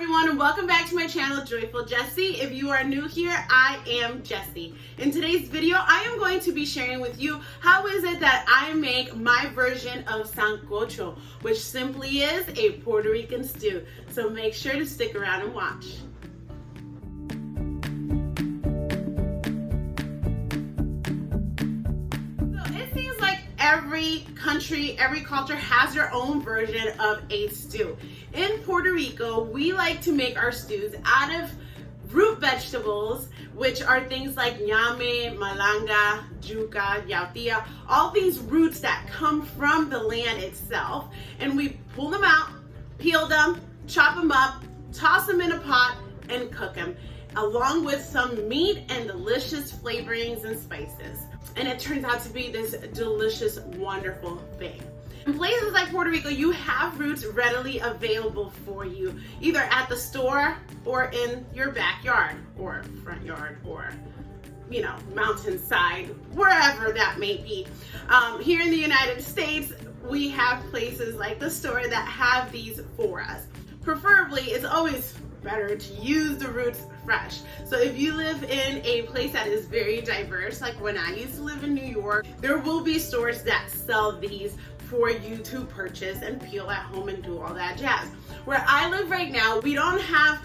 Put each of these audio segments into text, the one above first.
everyone, and welcome back to my channel, Joyful Jessie. If you are new here, I am Jessie. In today's video, I am going to be sharing with you how is it that I make my version of Sancocho, which simply is a Puerto Rican stew. So make sure to stick around and watch. Every country, every culture has their own version of a stew. In Puerto Rico, we like to make our stews out of root vegetables, which are things like ñame, malanga, yucca, yautia, all these roots that come from the land itself. And we pull them out, peel them, chop them up, toss them in a pot, and cook them, along with some meat and delicious flavorings and spices. And it turns out to be this delicious, wonderful thing. In places like Puerto Rico, you have roots readily available for you, either at the store or in your backyard or front yard or, you know, mountainside, wherever that may be. Here in the United States, we have places like the store that have these for us. Preferably, it's always better to use the roots fresh. So if you live in a place that is very diverse, like when I used to live in New York, there will be stores that sell these for you to purchase and peel at home and do all that jazz. Where I live right now, we don't have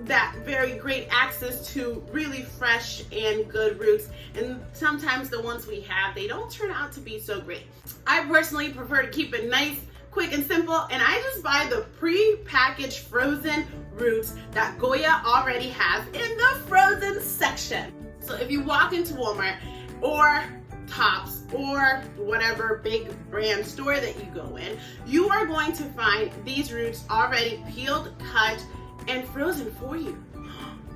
that very great access to really fresh and good roots, and sometimes the ones we have, they don't turn out to be so great. I personally prefer to keep it nice, quick and simple, and I just buy the pre-packaged frozen roots that Goya already has in the frozen section. So if you walk into Walmart or Tops or whatever big brand store that you go in, you are going to find these roots already peeled, cut, and frozen for you.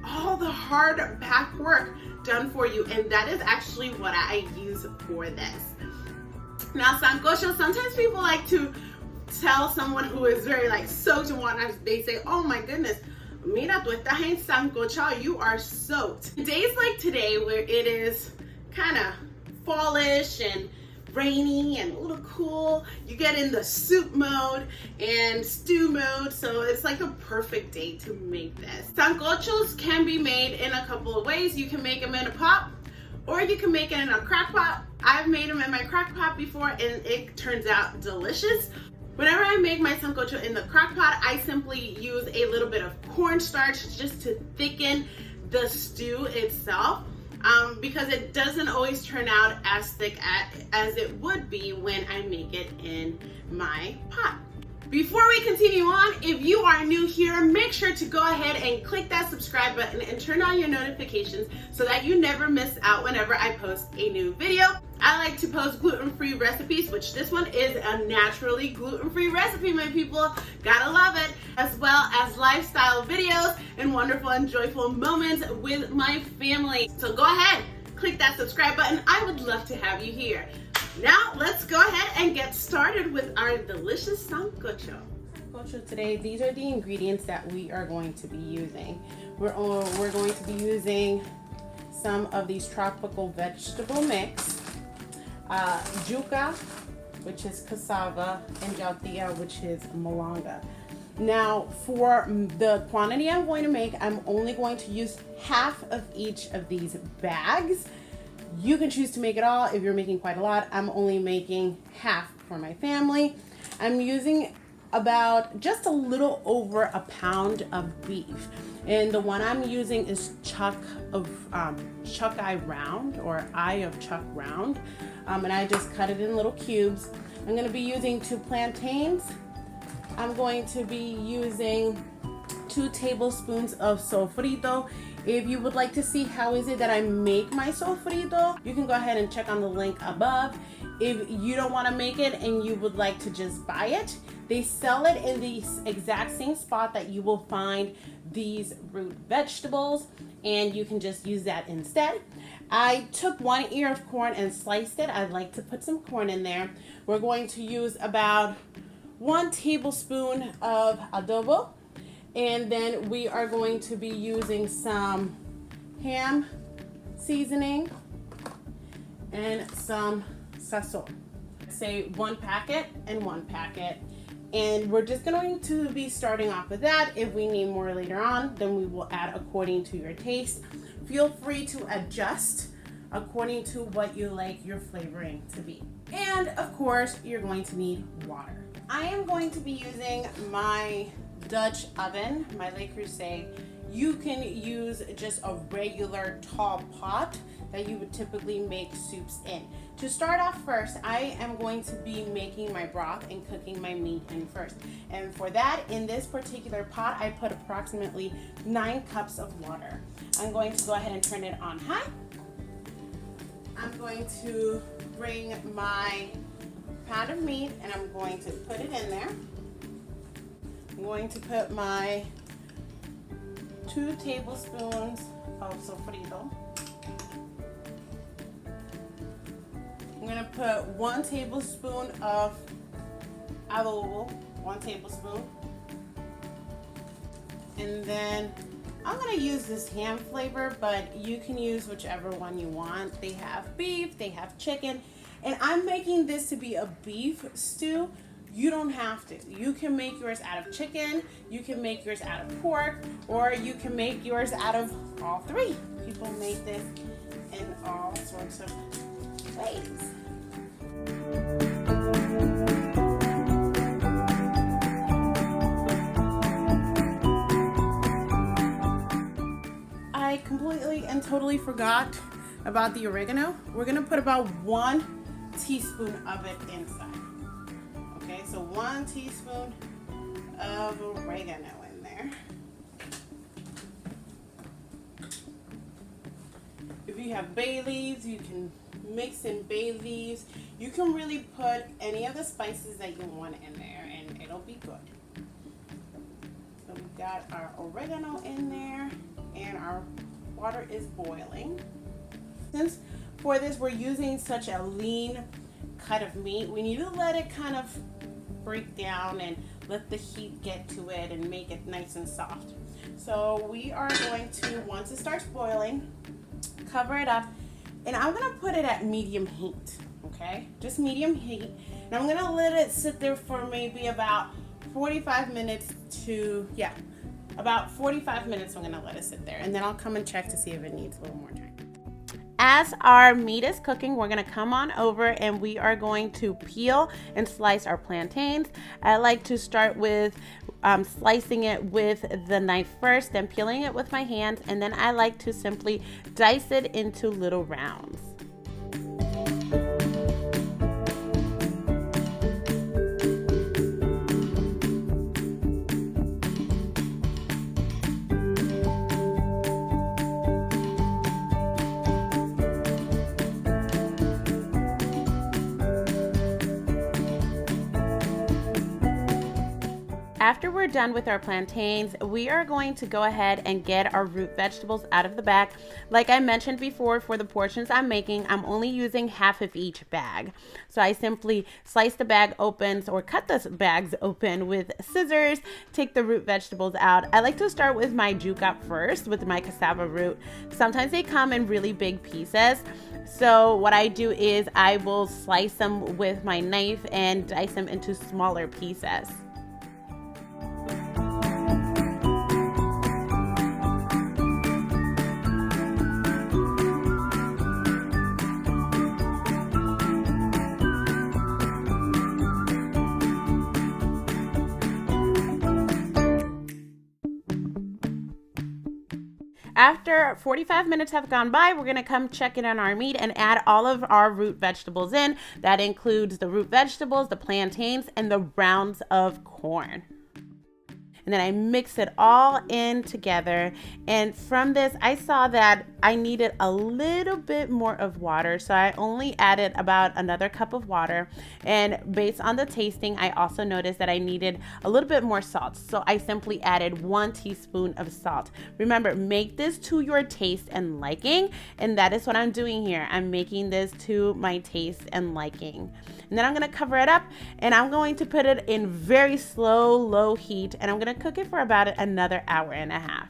All the hard back work done for you, and that is actually what I use for this. Now, Sancocho, sometimes people like to tell someone who is very soaked in water, they say, oh my goodness, mira, tú estás en Sancocho, you are soaked. Days like today where it is kind of fallish and rainy and a little cool, you get in the soup mode and stew mode, so it's like a perfect day to make this. Sancochos can be made in a couple of ways. You can make them in a pot, or you can make it in a crock pot. I've made them in my crock pot before and it turns out delicious. Whenever I make my sancocho in the crock pot, I simply use a little bit of cornstarch just to thicken the stew itself, because it doesn't always turn out as thick as it would be when I make it in my pot. Before we continue on, if you are new here, make sure to go ahead and click that subscribe button and turn on your notifications so that you never miss out whenever I post a new video. I like to post gluten-free recipes, which this one is a naturally gluten-free recipe, my people. Gotta love it. As well as lifestyle videos and wonderful and joyful moments with my family. So go ahead, click that subscribe button. I would love to have you here. Now let's go ahead and get started with our delicious sancocho. Today, these are the ingredients that we are going to be using. We're going to be using some of these tropical vegetable mix, yucca, which is cassava, and yautia, which is malanga. Now, for the quantity I'm going to make, I'm only going to use half of each of these bags. You can choose to make it all if you're making quite a lot. I'm only making half for my family. I'm using about just a little over a pound of beef. And the one I'm using is chuck eye round, or eye of chuck round. And I just cut it in little cubes. I'm gonna be using 2 plantains. I'm going to be using 2 tablespoons of sofrito. If you would like to see how is it that I make my sofrito, you can go ahead and check on the link above. If you don't want to make it and you would like to just buy it, they sell it in the exact same spot that you will find these root vegetables, and you can just use that instead. I took 1 ear of corn and sliced it. I'd like to put some corn in there. We're going to use about 1 tablespoon of adobo. And then we are going to be using some ham seasoning and some Sazon. Say 1 packet and 1 packet. And we're just going to be starting off with that. If we need more later on, then we will add according to your taste. Feel free to adjust according to what you like your flavoring to be. And of course, you're going to need water. I am going to be using my Dutch oven, my Le Creuset. You can use just a regular tall pot that you would typically make soups in. To start off first, I am going to be making my broth and cooking my meat in first. And for that, in this particular pot, I put approximately 9 cups of water. I'm going to go ahead and turn it on high. I'm going to bring my pound of meat and I'm going to put it in there. I'm going to put my 2 tablespoons of Sofrito. I'm going to put 1 tablespoon of Adobo, 1 tablespoon. And then I'm going to use this ham flavor, but you can use whichever one you want. They have beef, they have chicken, and I'm making this to be a beef stew. You don't have to. You can make yours out of chicken, you can make yours out of pork, or you can make yours out of all 3. People make this in all sorts of ways. I completely and totally forgot about the oregano. We're gonna put about 1 teaspoon of it inside. Okay, so 1 teaspoon of oregano in there. If you have bay leaves, you can mix in bay leaves. You can really put any of the spices that you want in there and it'll be good. So we've got our oregano in there and our water is boiling. Since for this we're using such a lean cut of meat, we need to let it kind of break down and let the heat get to it and make it nice and soft. So we are going to, once it starts boiling, cover it up, and I'm gonna put it at medium heat, okay? Just medium heat. And I'm gonna let it sit there for maybe about 45 minutes to, about 45 minutes I'm gonna let it sit there. And then I'll come and check to see if it needs a little more time. As our meat is cooking, we're gonna come on over and we are going to peel and slice our plantains. I like to start with slicing it with the knife first, then peeling it with my hands, and then I like to simply dice it into little rounds. After we're done with our plantains, we are going to go ahead and get our root vegetables out of the bag. Like I mentioned before, for the portions I'm making, I'm only using half of each bag. So I simply slice the bag open or cut the bags open with scissors, take the root vegetables out. I like to start with my yucca first, with my cassava root. Sometimes they come in really big pieces. So what I do is I will slice them with my knife and dice them into smaller pieces. After 45 minutes have gone by, we're going to come check in on our meat and add all of our root vegetables in. That includes the root vegetables, the plantains, and the rounds of corn. And then I mix it all in together. And from this, I saw that I needed a little bit more of water. So I only added about another cup of water. And based on the tasting, I also noticed that I needed a little bit more salt. So I simply added 1 teaspoon of salt. Remember, make this to your taste and liking. And that is what I'm doing here. I'm making this to my taste and liking. And then I'm going to cover it up and I'm going to put it in very slow, low heat. And I'm going to cook it for about another hour and a half.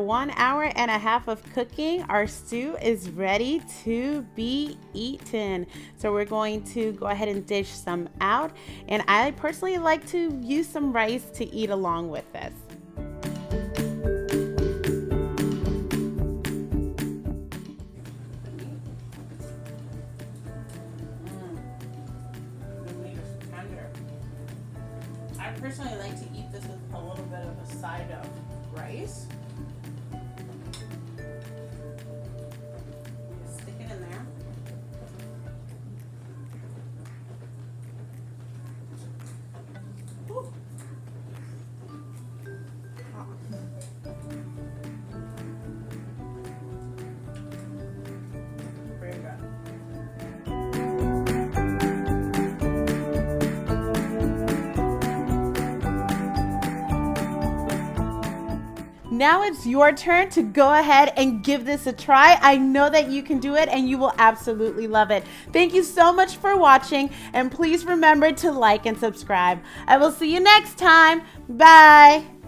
1.5 hours of cooking, our stew is ready to be eaten. So we're going to go ahead and dish some out. And I personally like to use some rice to eat along with this. I personally like to eat this with a little bit of a side of rice. Stick it in there. Ooh. Very good. Now it's your turn to go ahead and give this a try. I know that you can do it and you will absolutely love it. Thank you so much for watching, and please remember to like and subscribe. I will see you next time. Bye.